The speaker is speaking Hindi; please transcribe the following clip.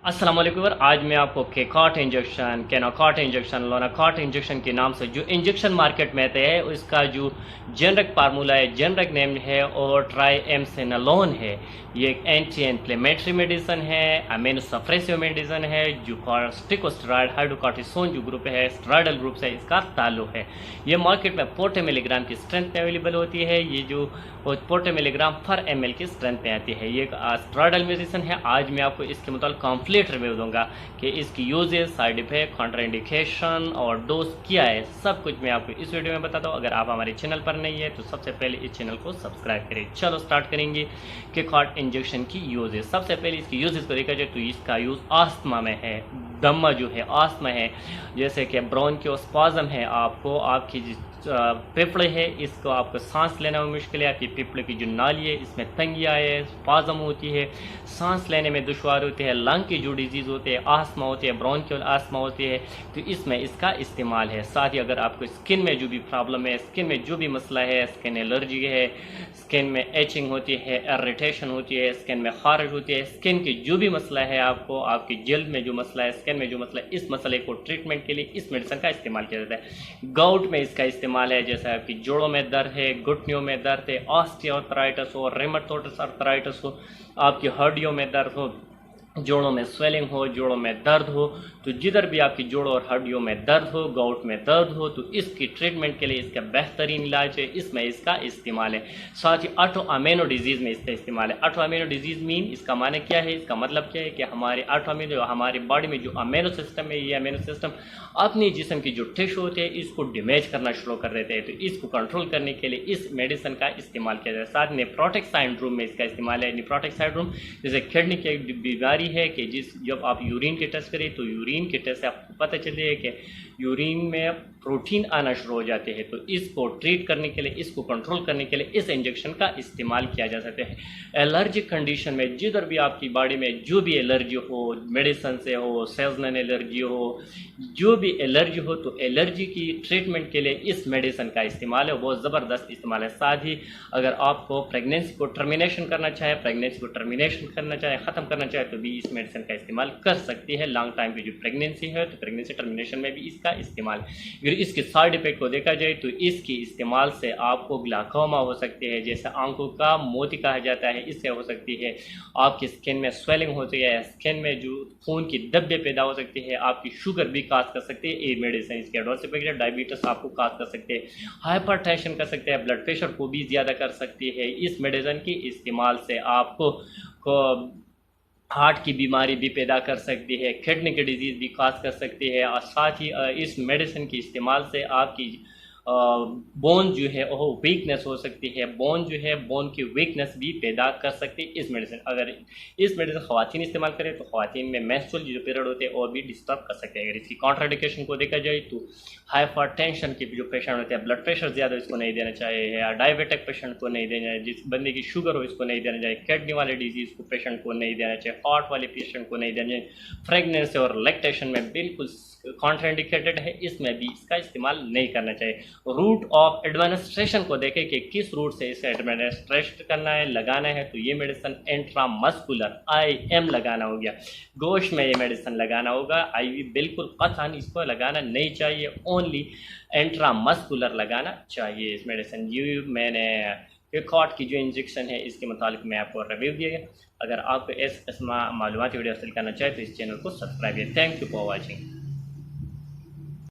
अस्सलाम वालेकुम। आज मैं आपको केकॉट इंजेक्शन, केनोकॉट इंजेक्शन, लोनाकॉट इंजेक्शन के नाम से जो इंजेक्शन मार्केट में आते हैं उसका जो जेनरिक फार्मूला है, जेनरिक नेम है और ट्राइएमसिनोलोन है। ये एक एंटी इन्फ्लेमेटरी मेडिसिन है, अमीनो सप्रेसिव मेडिसिन है, जो कॉर्टिकोस्टेरॉइड हाइड्रोकॉर्टिसोन जो ग्रुप है, स्टेरॉइडल ग्रुप से इसका ताल्लुक है। ये मार्केट में 40 मिलीग्राम की स्ट्रेंथ में अवेलेबल होती है। ये जो 40 मिलीग्राम पर ml की स्ट्रेंथ में आती है। ये एक स्टेरॉइडल मेडिसिन है। आज मैं आपको इसके मुताबिक कंप्लीट रिव्यू दूंगा कि इसकी यूजेस, साइड इफेक्ट, कॉन्ट्राइंडिकेशन और डोज क्या है, सब कुछ मैं आपको इस वीडियो में बताता हूँ। अगर आप हमारे चैनल पर नहीं है तो सबसे पहले इस चैनल को सब्सक्राइब करें। चलो स्टार्ट करेंगे कि केकॉट इंजेक्शन की यूजेस। सबसे पहले इसकी यूजेस को देखा जाए तो इसका यूज़ आस्थमा में है, दमा जो है आस्थमा है, जैसे कि ब्रोंकियोस्पाज्म है, आपको आपकी फेफड़े है, इसको आपको सांस लेने में मुश्किल है, आपकी फेफड़े की जो नाली है इसमें तंगियाँ है, स्पाज्म होती है, सांस लेने में दुश्वार होती है, लंग की जो डिजीज़ होती है, आस्थमा होती है, ब्रोंकियल आस्थमा होती है, तो इसमें इसका इस्तेमाल है। साथ ही अगर आपको स्किन में जो भी प्रॉब्लम है, स्किन में जो भी मसला है, स्किन एलर्जी है, स्किन में एचिंग होती है, इरिटेशन होती है, स्किन में खारिश होती है, स्किन की जो भी मसला है, आपको आपकी जल्द में जो मसला है, स्किन में जो मसला है, इस मसले को ट्रीटमेंट के लिए इस मेडिसिन का इस्तेमाल किया जाता है। गाउट में इसका इस्तेमाल है, जैसे आपकी जोड़ों में दर्द है, घुटनों में दर्द है, ऑस्टियोआर्थराइटिस हो, रेमेटोइड आर्थराइटिस हो, आपकी हड्डियों में दर्द हो, जोड़ों में स्वेलिंग हो, जोड़ों में दर्द हो, तो जिधर भी आपकी जोड़ों और हड्डियों में दर्द हो, गाउट में दर्द हो, तो इसकी ट्रीटमेंट के लिए इसका बेहतरीन इलाज है, इसमें इसका इस्तेमाल है। साथ ही ऑटो अमीनो डिजीज़ में इसका इस्तेमाल है। ऑटो अमीनो डिजीज़ मीन इसका माने क्या है, इसका मतलब क्या है कि हमारे ऑटो अमीनो, हमारी बॉडी में जो अमीनो सिस्टम है, ये अमीनो सिस्टम अपनी जिस्म की जो टिश्यू होते हैं इसको डैमेज करना शुरू कर देते हैं, तो इसको कंट्रोल करने के लिए इस मेडिसिन का इस्तेमाल किया जाता है। साथ नेफ्रोटिक सिंड्रोम में इसका इस्तेमाल है। नेफ्रोटिक सिंड्रोम जैसे किडनी की बीमारी है कि जब आप यूरिन के टेस्ट करें तो यूरिन के टेस्ट से आपको पता चले कि यूरिन में प्रोटीन आना शुरू हो जाते हैं, तो इसको ट्रीट करने के लिए, इसको कंट्रोल करने के लिए इस इंजेक्शन का इस्तेमाल किया जा सकता है। एलर्जिक कंडीशन में जिधर भी आपकी बॉडी में जो भी एलर्जी हो, मेडिसिन से हो, सीजनल एलर्जी हो, जो भी एलर्जी हो, तो एलर्जी की ट्रीटमेंट के लिए इस मेडिसिन का इस्तेमाल है, बहुत ज़बरदस्त इस्तेमाल है। साथ ही अगर आपको प्रेगनेंसी को टर्मिनेशन करना चाहे, ख़त्म करना चाहे तो भी इस मेडिसिन का इस्तेमाल कर सकती है। लॉन्ग टाइम की जो प्रेगनेंसी है तो प्रेगनेंसी टर्मिनेशन में भी इसका इस्तेमाल। अगर इसके साइड इफेक्ट को देखा जाए तो इसके इस्तेमाल से आपको ग्लाकोमा हो सकती है, जैसे आंखों का मोती कहा जाता है, इससे हो सकती है। आपकी स्किन में स्वेलिंग होती है, स्किन में जो खून की धब्बे पैदा हो सकती है, आपकी शुगर भी काज कर सकती है। ये मेडिसिन इसके एडवर्स इफेक्ट है, डायबिटीज आपको काज कर सकते हैं, हाइपरटेंशन कर सकते हैं, ब्लड प्रेशर को भी ज़्यादा कर सकती है। इस मेडिसिन के इस्तेमाल से आपको हार्ट की बीमारी भी पैदा कर सकती है, किडनी की डिजीज़ भी काज कर सकती है। और साथ ही इस मेडिसिन के इस्तेमाल से आपकी बोन जो है वो वीकनेस हो सकती है, बोन जो है बोन की वीकनेस भी पैदा कर सकती है इस मेडिसिन। अगर इस मेडिसिन ख़वातीन इस्तेमाल करें तो ख़वातीन में मेंस्ट्रुअल जो पीरियड होते हैं और भी डिस्टर्ब कर सकते हैं। अगर इसकी कॉन्ट्राइंडिकेशन को देखा जाए तो हाइपरटेंशन के जो पेशेंट होते हैं, ब्लड प्रेशर ज़्यादा इसको नहीं देना चाहिए, या डायबिटिक पेशेंट को नहीं देना चाहिए, जिस बंदे की शुगर हो इसको नहीं देना चाहिए, किडनी वाले डिजीज़ को पेशेंट को नहीं देना चाहिए, हार्ट वाले पेशेंट को नहीं देना चाहिए। प्रेगनेंसी और लैक्टेशन में बिल्कुल कॉन्ट्राइंडिकेटेड है, इसमें भी इसका इस्तेमाल नहीं करना चाहिए। रूट ऑफ एडमिनिस्ट्रेशन को देखें कि किस रूट से इसे एडमिनिस्ट्रेट करना है, लगाना है, तो ये मेडिसिन इंट्रामस्कुलर IM लगाना हो गया, गोश्त में ये मेडिसिन लगाना होगा। IV बिल्कुल कतई इसको लगाना नहीं चाहिए, ओनली इंट्रामस्कुलर लगाना चाहिए इस मेडिसिन। ये मैंने केकॉट की जो इंजेक्शन है इसके मुताबिक मैं आपको रिव्यू दिया। अगर आपको ऐसे मालूमाती वीडियो हासिल करना चाहे तो इस चैनल को सब्सक्राइब करें। Thank you for watching.